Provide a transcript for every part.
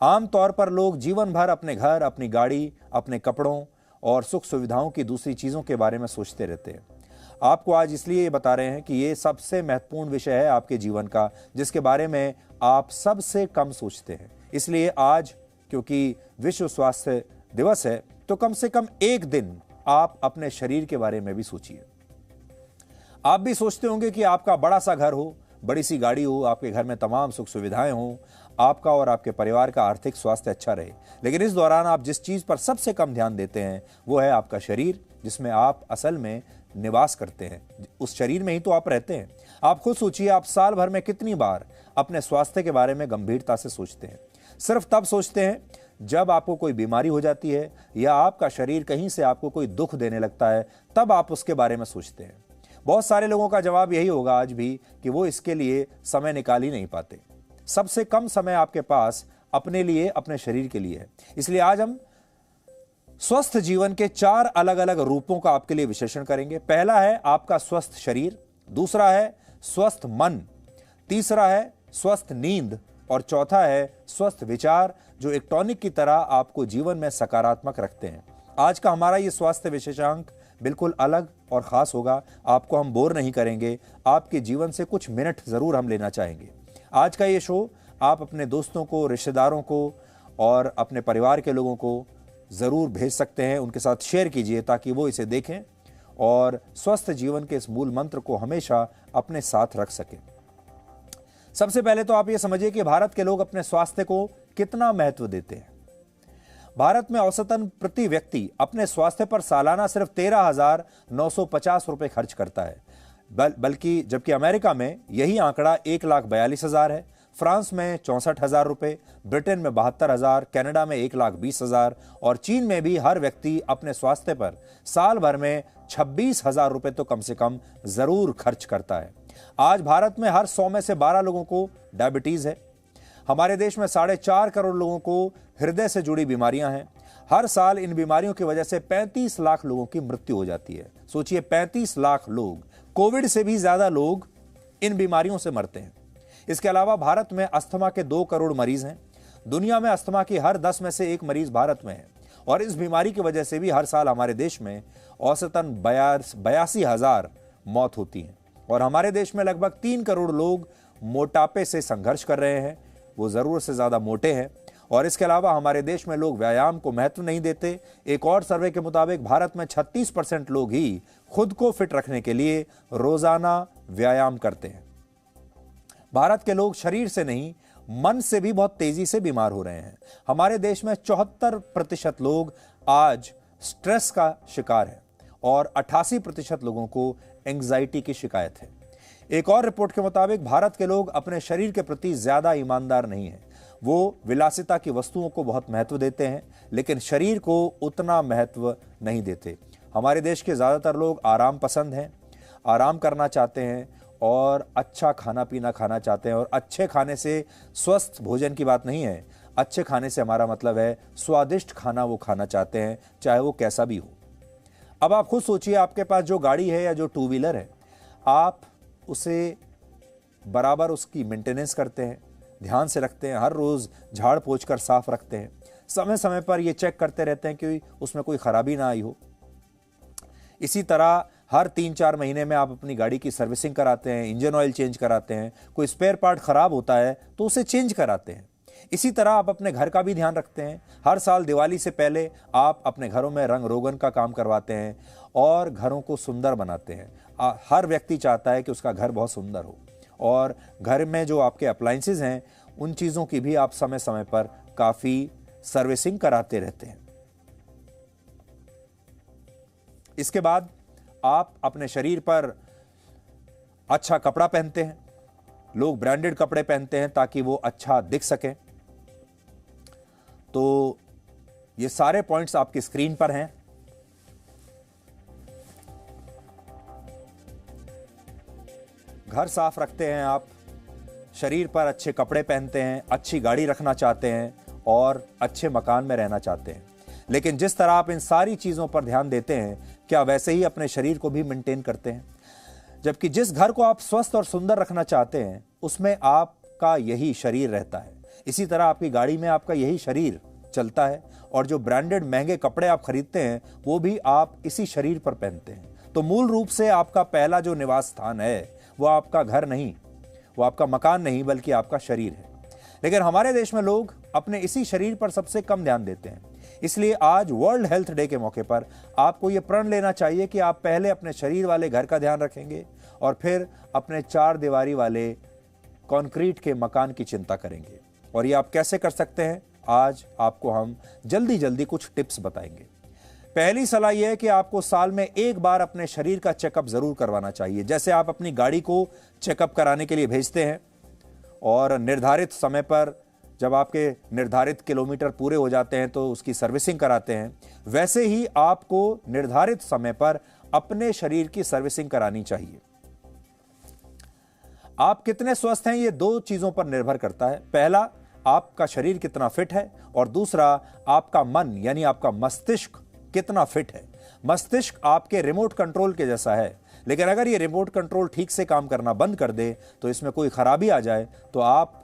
आमतौर पर लोग जीवन भर अपने घर, अपनी गाड़ी, अपने कपड़ों और सुख सुविधाओं की दूसरी चीज़ों के बारे में सोचते रहते हैं। आपको आज इसलिए ये बता रहे हैं कि ये सबसे महत्वपूर्ण विषय है आपके जीवन का, जिसके बारे में आप सबसे कम सोचते हैं। इसलिए आज, क्योंकि विश्व स्वास्थ्य दिवस है, तो कम से कम एक दिन आप अपने शरीर के बारे में भी सोचिए। आप भी सोचते होंगे कि आपका बड़ा सा घर हो, बड़ी सी गाड़ी हो, आपके घर में तमाम सुख सुविधाएं हों, आपका और आपके परिवार का आर्थिक स्वास्थ्य अच्छा रहे। लेकिन इस दौरान आप जिस चीज पर सबसे कम ध्यान देते हैं वो है आपका शरीर, जिसमें आप असल में निवास करते हैं। उस शरीर में ही तो आप रहते हैं। आप खुद सोचिए, आप साल भर में कितनी बार अपने स्वास्थ्य के बारे में गंभीरता से सोचते हैं? सिर्फ तब सोचते हैं जब आपको कोई बीमारी हो जाती है या आपका शरीर कहीं से आपको कोई दुख देने लगता है, तब आप उसके बारे में सोचते हैं। बहुत सारे लोगों का जवाब यही होगा आज भी कि वो इसके लिए समय निकाल ही नहीं पाते। सबसे कम समय आपके पास अपने लिए, अपने शरीर के लिए है। इसलिए आज हम स्वस्थ जीवन के 4 अलग अलग रूपों का आपके लिए विश्लेषण करेंगे। पहला है आपका स्वस्थ शरीर, दूसरा है स्वस्थ मन, तीसरा है स्वस्थ नींद और चौथा है स्वस्थ विचार, जो एक टॉनिक की तरह आपको जीवन में सकारात्मक रखते हैं। आज का हमारा ये स्वास्थ्य विशेषांक बिल्कुल अलग और खास होगा। आपको हम बोर नहीं करेंगे, आपके जीवन से कुछ मिनट जरूर हम लेना चाहेंगे। आज का ये शो आप अपने दोस्तों को, रिश्तेदारों को और अपने परिवार के लोगों को जरूर भेज सकते हैं। उनके साथ शेयर कीजिए ताकि वो इसे देखें और स्वस्थ जीवन के इस मूल मंत्र को हमेशा अपने साथ रख सकें। सबसे पहले तो आप ये समझिए कि भारत के लोग अपने स्वास्थ्य को कितना महत्व देते हैं। भारत में औसतन प्रति व्यक्ति अपने स्वास्थ्य पर सालाना सिर्फ 13,950 रुपए खर्च करता है, बल्कि जबकि अमेरिका में यही आंकड़ा 1,42,000 है, फ्रांस में 64,000 रुपए, ब्रिटेन में 72,000, कनाडा में 1,20,000 और चीन में भी हर व्यक्ति अपने स्वास्थ्य पर साल भर में 26,000 रुपए तो कम से कम जरूर खर्च करता है। आज भारत में हर 100 में से 12 लोगों को डायबिटीज है। हमारे देश में 4.5 करोड़ लोगों को हृदय से जुड़ी बीमारियां हैं। हर साल इन बीमारियों की वजह से 35 लाख लोगों की मृत्यु हो जाती है। सोचिए, 35 लाख लोग, कोविड से भी ज्यादा लोग इन बीमारियों से मरते हैं। इसके अलावा भारत में अस्थमा के 2 करोड़ मरीज हैं। दुनिया में अस्थमा की हर 10 में से 1 मरीज भारत में है और इस बीमारी की वजह से भी हर साल हमारे देश में औसतन 82,000 मौत होती है। और हमारे देश में लगभग 3 करोड़ लोग मोटापे से संघर्ष कर रहे हैं, वो जरूरत से ज्यादा मोटे हैं। और इसके अलावा हमारे देश में लोग व्यायाम को महत्व नहीं देते। एक और सर्वे के मुताबिक भारत में 36% लोग ही खुद को फिट रखने के लिए रोजाना व्यायाम करते हैं। भारत के लोग शरीर से नहीं, मन से भी बहुत तेजी से बीमार हो रहे हैं। हमारे देश में 74% लोग आज स्ट्रेस का शिकार हैं और 88% लोगों को एंग्जाइटी की शिकायत है। एक और रिपोर्ट के मुताबिक भारत के लोग अपने शरीर के प्रति ज्यादा ईमानदार नहीं हैं। वो विलासिता की वस्तुओं को बहुत महत्व देते हैं, लेकिन शरीर को उतना महत्व नहीं देते। हमारे देश के ज्यादातर लोग आराम पसंद हैं, आराम करना चाहते हैं और अच्छा खाना पीना खाना चाहते हैं। और अच्छे खाने से स्वस्थ भोजन की बात नहीं है। अच्छे खाने से हमारा मतलब है स्वादिष्ट खाना वो खाना चाहते हैं, चाहे वो कैसा भी हो। अब आप खुद सोचिए, आपके पास जो गाड़ी है या जो 2 व्हीलर है, आप उसे बराबर उसकी मेंटेनेंस करते हैं, ध्यान से रखते हैं, हर रोज झाड़ पोंछ कर साफ रखते हैं, समय समय पर ये चेक करते रहते हैं कि उसमें कोई खराबी ना आई हो। इसी तरह हर 3-4 महीने में आप अपनी गाड़ी की सर्विसिंग कराते हैं, इंजन ऑयल चेंज कराते हैं, कोई स्पेयर पार्ट खराब होता है तो उसे चेंज कराते हैं। इसी तरह आप अपने घर का भी ध्यान रखते हैं। हर साल दिवाली से पहले आप अपने घरों में रंग रोगन का काम करवाते हैं और घरों को सुंदर बनाते हैं। हर व्यक्ति चाहता है कि उसका घर बहुत सुंदर हो और घर में जो आपके अप्लायंसेस हैं उन चीज़ों की भी आप समय समय पर काफ़ी सर्विसिंग कराते रहते हैं। इसके बाद आप अपने शरीर पर अच्छा कपड़ा पहनते हैं। लोग ब्रांडेड कपड़े पहनते हैं ताकि वो अच्छा दिख सके। तो ये सारे पॉइंट्स आपकी स्क्रीन पर हैं। घर साफ रखते हैं आप, शरीर पर अच्छे कपड़े पहनते हैं, अच्छी गाड़ी रखना चाहते हैं और अच्छे मकान में रहना चाहते हैं। लेकिन जिस तरह आप इन सारी चीज़ों पर ध्यान देते हैं, क्या वैसे ही अपने शरीर को भी मेंटेन करते हैं? जबकि जिस घर को आप स्वस्थ और सुंदर रखना चाहते हैं उसमें आपका यही शरीर रहता है। इसी तरह आपकी गाड़ी में आपका यही शरीर चलता है और जो ब्रांडेड महंगे कपड़े आप खरीदते हैं वो भी आप इसी शरीर पर पहनते हैं। तो मूल रूप से आपका पहला जो निवास स्थान है वो आपका घर नहीं, वो आपका मकान नहीं, बल्कि आपका शरीर है। लेकिन हमारे देश में लोग अपने इसी शरीर पर सबसे कम ध्यान देते हैं। इसलिए आज वर्ल्ड हेल्थ डे के मौके पर आपको यह प्रण लेना चाहिए कि आप पहले अपने शरीर वाले घर का ध्यान रखेंगे और फिर अपने 4 दीवारी वाले कंक्रीट के मकान की चिंता करेंगे। और ये आप कैसे कर सकते हैं, आज आपको हम जल्दी जल्दी कुछ टिप्स बताएंगे। पहली सलाह यह है कि आपको साल में एक बार अपने शरीर का चेकअप जरूर करवाना चाहिए। जैसे आप अपनी गाड़ी को चेकअप कराने के लिए भेजते हैं और निर्धारित समय पर जब आपके निर्धारित किलोमीटर पूरे हो जाते हैं तो उसकी सर्विसिंग कराते हैं, वैसे ही आपको निर्धारित समय पर अपने शरीर की सर्विसिंग करानी चाहिए। आप कितने स्वस्थ हैं ये 2 चीजों पर निर्भर करता है। पहला, आपका शरीर कितना फिट है और दूसरा, आपका मन यानी आपका मस्तिष्क कितना फिट है। मस्तिष्क आपके रिमोट कंट्रोल के जैसा है, लेकिन अगर ये रिमोट कंट्रोल ठीक से काम करना बंद कर दे तो इसमें कोई खराबी आ जाए तो आप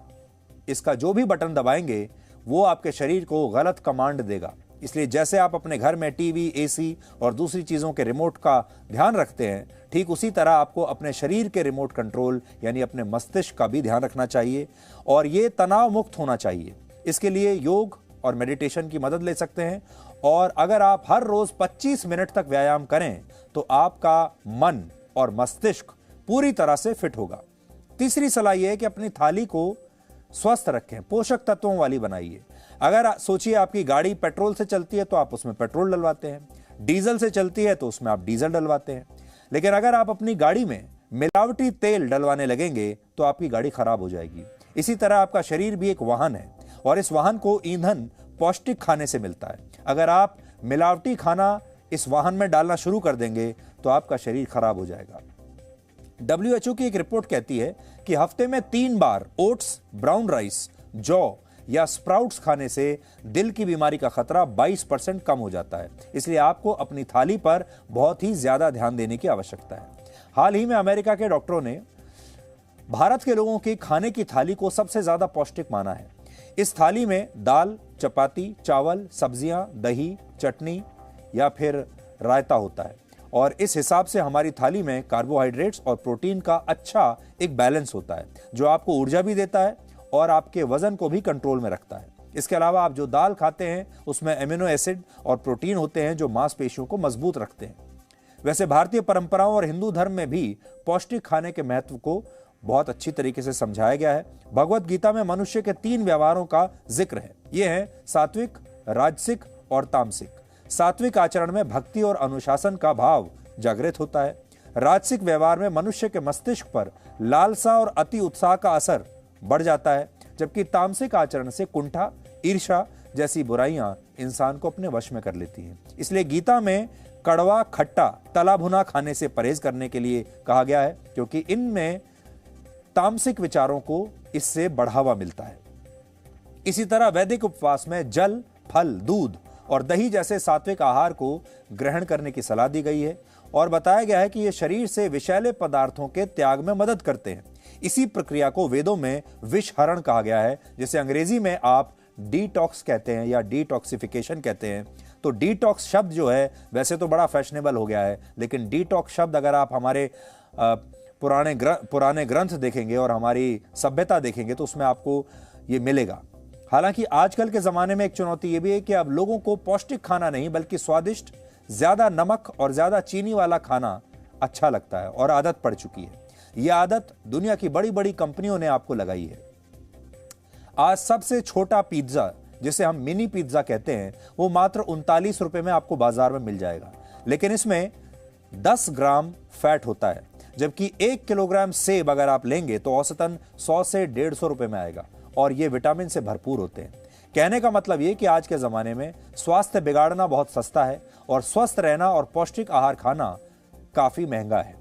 इसका जो भी बटन दबाएंगे वो आपके शरीर को गलत कमांड देगा। इसलिए जैसे आप अपने घर में टीवी, एसी और दूसरी चीजों के रिमोट का ध्यान रखते हैं, ठीक उसी तरह आपको अपने शरीर के रिमोट कंट्रोल यानी अपने मस्तिष्क का भी ध्यान रखना चाहिए और ये तनाव मुक्त होना चाहिए। इसके लिए योग और मेडिटेशन की मदद ले सकते हैं और अगर आप हर रोज 25 मिनट तक व्यायाम करें तो आपका मन और मस्तिष्क पूरी तरह से फिट होगा। तीसरी सलाह यह है कि अपनी थाली को स्वस्थ रखें, पोषक तत्वों वाली बनाइए। अगर सोचिए आपकी गाड़ी पेट्रोल से चलती है तो आप उसमें पेट्रोल डलवाते हैं, डीजल से चलती है तो उसमें आप डीजल डलवाते हैं। लेकिन अगर आप अपनी गाड़ी में मिलावटी तेल डलवाने लगेंगे तो आपकी गाड़ी खराब हो जाएगी। इसी तरह आपका शरीर भी एक वाहन है और इस वाहन को ईंधन पौष्टिक खाने से मिलता है। अगर आप मिलावटी खाना इस वाहन में डालना शुरू कर देंगे तो आपका शरीर खराब हो जाएगा। WHO की एक रिपोर्ट कहती है कि हफ्ते में 3 बार ओट्स, ब्राउन राइस, जौ या स्प्राउट्स खाने से दिल की बीमारी का खतरा 22% कम हो जाता है। इसलिए आपको अपनी थाली पर बहुत ही ज्यादा ध्यान देने की आवश्यकता है। हाल ही में अमेरिका के डॉक्टरों ने भारत के लोगों की खाने की थाली को सबसे ज्यादा पौष्टिक माना है। इस थाली में दाल, चपाती, चावल, सब्जियां, दही, चटनी या फिर रायता होता है और इस हिसाब से हमारी थाली में कार्बोहाइड्रेट्स और प्रोटीन का अच्छा एक बैलेंस होता है जो आपको ऊर्जा भी देता है और आपके वजन को भी कंट्रोल में रखता है। इसके अलावा आप जो दाल खाते हैं उसमें एमिनो एसिड और प्रोटीन होते हैं जो मांसपेशियों को मजबूत रखते हैं। वैसे भारतीय परंपराओं और हिंदू धर्म में भी पौष्टिक खाने के महत्व को बहुत अच्छी तरीके से समझाया गया है। भगवत गीता में मनुष्य के 3 व्यवहारों का जिक्र है। ये है सात्विक, राजसिक और तामसिक। सात्विक आचरण में भक्ति और अनुशासन का भाव जागृत होता है। राजसिक व्यवहार में मनुष्य के मस्तिष्क पर लालसा और अति उत्साह का असर बढ़ जाता है, जबकि तामसिक आचरण से कुंठा, ईर्ष्या जैसी बुराइयां इंसान को अपने वश में कर लेती हैं। इसलिए गीता में कड़वा, खट्टा, तला भुना खाने से परहेज करने के लिए कहा गया है, क्योंकि इनमें तामसिक विचारों को इससे बढ़ावा मिलता है। इसी तरह वैदिक उपवास में जल, फल, दूध और दही जैसे सात्विक आहार को ग्रहण करने की सलाह दी गई है और बताया गया है कि ये शरीर से विषैले पदार्थों के त्याग में मदद करते हैं। इसी प्रक्रिया को वेदों में विषहरण कहा गया है, जिसे अंग्रेजी में आप डिटॉक्स कहते हैं या डिटॉक्सिफिकेशन कहते हैं। तो डिटॉक्स शब्द जो है वैसे तो बड़ा फैशनेबल हो गया है, लेकिन डिटॉक्स शब्द अगर आप हमारे पुराने ग्रंथ देखेंगे और हमारी सभ्यता देखेंगे तो उसमें आपको ये मिलेगा। हालांकि आजकल के जमाने में एक चुनौती ये भी है कि अब लोगों को पौष्टिक खाना नहीं बल्कि स्वादिष्ट, ज्यादा नमक और ज्यादा चीनी वाला खाना अच्छा लगता है और आदत पड़ चुकी है। यह आदत दुनिया की बड़ी बड़ी कंपनियों ने आपको लगाई है। आज सबसे छोटा पिज्जा, जिसे हम मिनी पिज्जा कहते हैं, वो मात्र 39 रुपए में आपको बाजार में मिल जाएगा, लेकिन इसमें 10 ग्राम फैट होता है, जबकि 1 किलोग्राम सेब अगर आप लेंगे तो औसतन 100 से 150 रुपए में आएगा और ये विटामिन से भरपूर होते हैं। कहने का मतलब ये कि आज के जमाने में स्वास्थ्य बिगाड़ना बहुत सस्ता है और स्वस्थ रहना और पौष्टिक आहार खाना काफी महंगा है।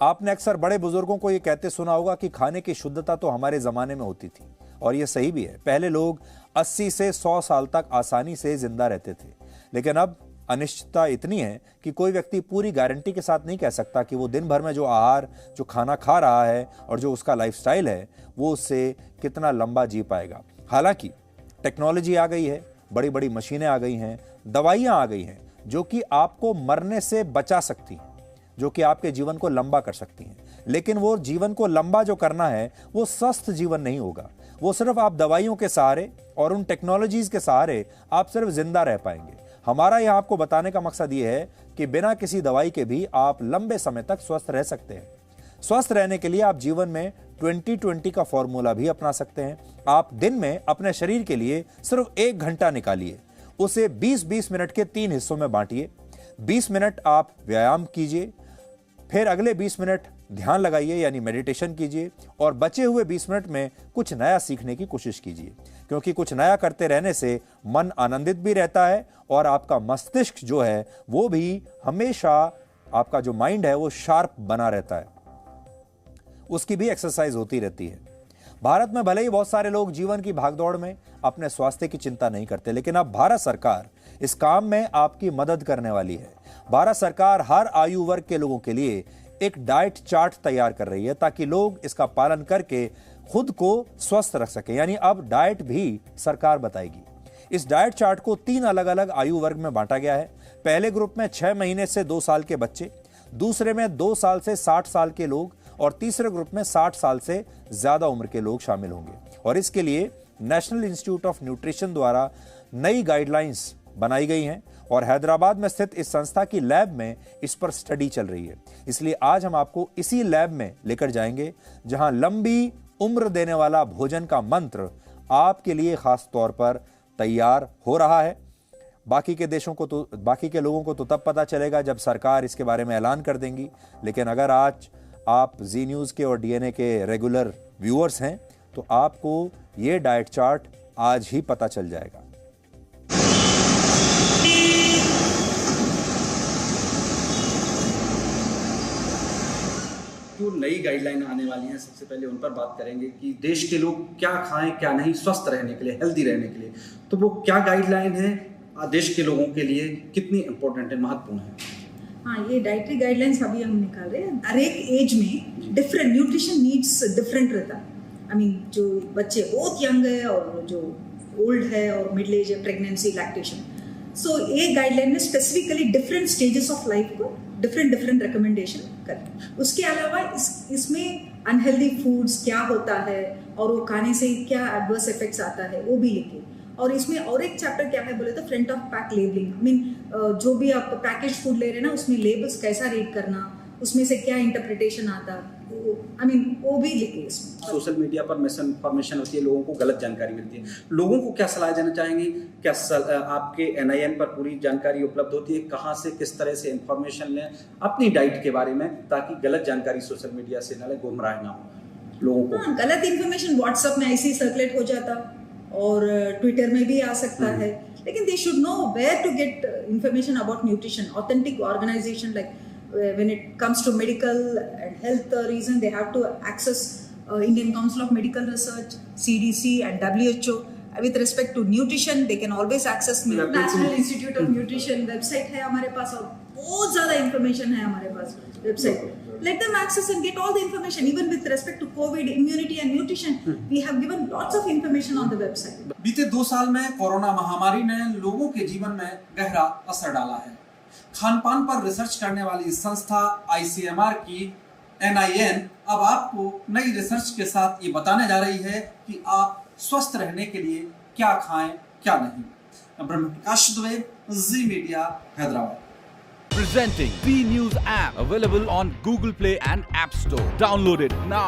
आपने अक्सर बड़े बुजुर्गों को ये कहते सुना होगा कि खाने की शुद्धता तो हमारे जमाने में होती थी, और ये सही भी है। पहले लोग 80 से 100 साल तक आसानी से जिंदा रहते थे, लेकिन अब अनिश्चितता इतनी है कि कोई व्यक्ति पूरी गारंटी के साथ नहीं कह सकता कि वो दिन भर में जो आहार, जो खाना खा रहा है और जो उसका लाइफस्टाइल है वो उससे कितना लंबा जी पाएगा। हालांकि टेक्नोलॉजी आ गई है, बड़ी बड़ी मशीनें आ गई हैं, दवाइयां आ गई हैं जो कि आपको मरने से बचा सकती हैं, जो कि आपके जीवन को लंबा कर सकती हैं। लेकिन वो जीवन को लंबा जो करना है वो स्वस्थ जीवन नहीं होगा। वो सिर्फ आप दवाइयों के सहारे और उन टेक्नोलॉजीज के सहारे आप सिर्फ जिंदा रह पाएंगे। हमारा यहां आपको बताने का मकसद ये है कि बिना किसी दवाई के भी आप लंबे समय तक स्वस्थ रह सकते हैं। स्वस्थ रहने के लिए आप जीवन में 20-20 का फॉर्मूला भी अपना सकते हैं। आप दिन में अपने शरीर के लिए सिर्फ 1 घंटा निकालिए, उसे 20-20 मिनट के 3 हिस्सों में बांटिए। 20 मिनट आप व्यायाम कीजिए, फिर अगले 20 मिनट ध्यान लगाइए यानी मेडिटेशन कीजिए, और बचे हुए 20 मिनट में कुछ नया सीखने की कोशिश कीजिए, क्योंकि कुछ नया करते रहने से मन आनंदित भी रहता है और आपका मस्तिष्क जो है वो भी हमेशा, आपका जो माइंड है वो शार्प बना रहता है, उसकी भी एक्सरसाइज होती रहती है। भारत में भले ही बहुत सारे लोग जीवन की भागदौड़ में अपने स्वास्थ्य की चिंता नहीं करते, लेकिन अब भारत सरकार इस काम में आपकी मदद करने वाली है। भारत सरकार हर आयु वर्ग के लोगों के लिए एक डाइट चार्ट तैयार कर रही है ताकि लोग इसका पालन करके खुद को स्वस्थ रख सके। यानी अब डाइट भी सरकार बताएगी। इस डाइट चार्ट को 3 अलग अलग आयु वर्ग में बांटा गया है। पहले ग्रुप में 6 महीने से 2 साल के बच्चे, दूसरे में 2 साल से 60 साल के लोग और तीसरे ग्रुप में 60 साल से ज्यादा उम्र के लोग शामिल होंगे। और इसके लिए नेशनल इंस्टीट्यूट ऑफ न्यूट्रिशन द्वारा नई गाइडलाइंस बनाई गई हैं और हैदराबाद में स्थित इस संस्था की लैब में इस पर स्टडी चल रही है। इसलिए आज हम आपको इसी लैब में लेकर जाएंगे जहां लंबी उम्र देने वाला भोजन का मंत्र आपके लिए खास तौर पर तैयार हो रहा है। बाकी के लोगों को तो तब पता चलेगा जब सरकार इसके बारे में ऐलान कर देंगी। लेकिन अगर आज आप जी न्यूज़ के और डीएनए के रेगुलर व्यूअर्स हैं तो आपको ये डाइट चार्ट आज ही पता चल जाएगा। जो नई गाइडलाइन आने वाली हैं, सबसे पहले उन पर बात करेंगे कि देश के लोग क्या खाएं क्या नहीं स्वस्थ रहने के लिए, हेल्दी रहने के लिए। तो वो क्या गाइडलाइन है, देश के लोगों के लिए कितनी इंपॉर्टेंट है, महत्वपूर्ण है? हाँ, ये डाइटरी गाइडलाइंस अभी हम निकाल रहे हैं। हर एक एज में डिफरेंट न्यूट्रिशन नीड्स डिफरेंट रहता है। आई मीन जो बच्चे बहुत यंग है और जो ओल्ड है और मिडिल एज है, प्रेगनेंसी, लैक्टेशन। सो ये गाइडलाइन में specifically different stages of life को डिफरेंट रिकमेंडेशन करें। उसके अलावा इसमें अनहेल्दी फूड्स क्या होता है और वो खाने से क्या एडवर्स इफेक्ट्स आता है वो भी लिखे। और इसमें और एक चैप्टर क्या है बोले तो front of pack labelling. I mean जो भी आप पैकेज फूड ले रहे हैं ना, उसमें लेबल्स कैसा रीड करना, उसमें से क्या इंटरप्रिटेशन आता, आई मीन वो भी लिखे इसमें। सोशल मीडिया पर मिस इन्फॉर्मेशन होती है, लोगों को गलत जानकारी मिलती है। लोगों को क्या सलाह देना चाहेंगे? क्या आपके NIN पर पूरी जानकारी उपलब्ध होती है? कहाँ से किस तरह से इन्फॉर्मेशन लें अपनी डाइट के बारे में, ताकि गलत जानकारी सोशल मीडिया से न ले, गुमराह ना हो लोगों को? हाँ, गलत इन्फॉर्मेशन व्हाट्सएप में ऐसे ही सर्कुलेट हो जाता और ट्विटर में भी आ सकता है। लेकिन they should know where to get information about nutrition. Authentic organisation like when it comes to medical and health reason, they have to access Indian Council of Medical Research, CDC and WHO. With respect to nutrition, they can always access National Institute of Nutrition website है हमारे पास और बहुत ज़्यादा information है हमारे पास website. Let them access and get all the information. Even with respect to COVID, immunity and nutrition, we have given lots of information on the website. बीते 2 साल में कोरोना महामारी ने लोगों के जीवन में गहरा असर डाला है। खानपान पर रिसर्च करने वाली संस्था ICMR की NIN अब आपको नई रिसर्च के साथ ये बताने जा रही है कि आप स्वस्थ रहने के लिए क्या खाएं क्या नहीं। Brahm Prakash Dubey, G media, Hyderabad. Presenting B News app available on Google Play and App Store. Download it now.